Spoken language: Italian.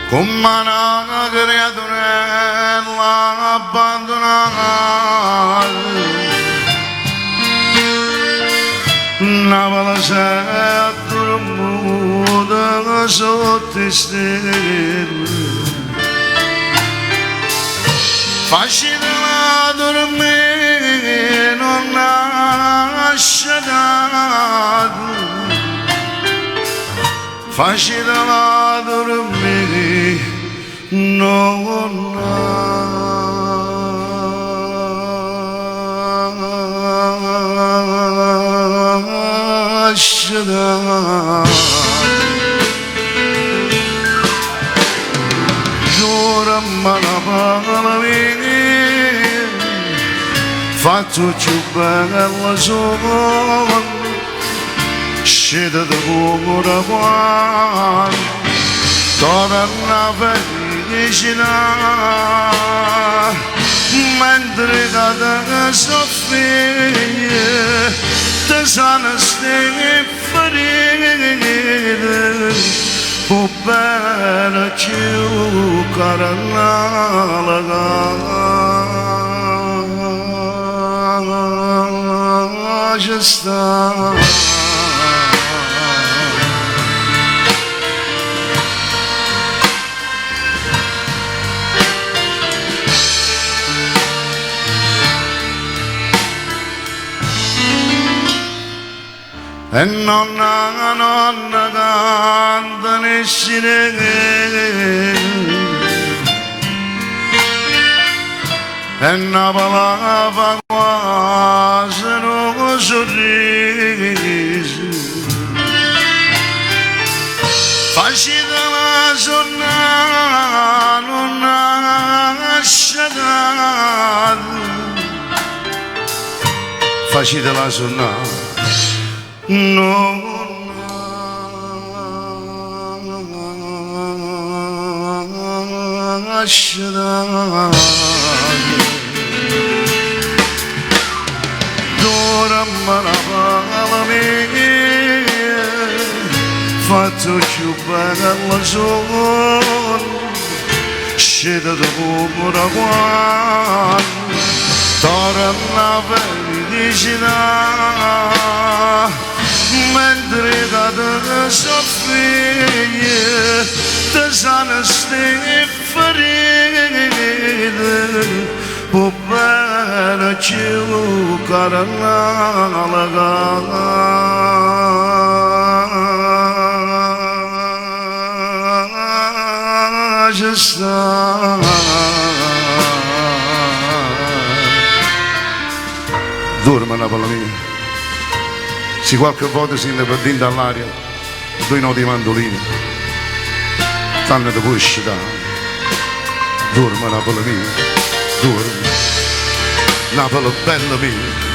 come una creaturella abbandonata, una pala dormuta sotto le stelle, facitela dormire, non nasce dato, facitela dormire, non nasce dato. Giuramma la pala mia, fatto più bella sola, scende da cuore quando torna felicità, mentre cade soffia, te sana stai ferite, può bene più cara la sta. E nonna canta ne sirene, e una palava quasi non sorrisi, facitela sonnare, non nasce dato, facitela sonnare, non nasce dato. Doramma la pala mia, fatto più bella sola, scende da cuore quando torna felicità, mentre cade soffia, te sana stai ferite, può bene più cara la sta. Dorma una palla mia, se qualche volta si ne perdendo all'aria, due noti mandolini, stanno da pusci da. Dorma una palla mia, dorma, una palla bella mia.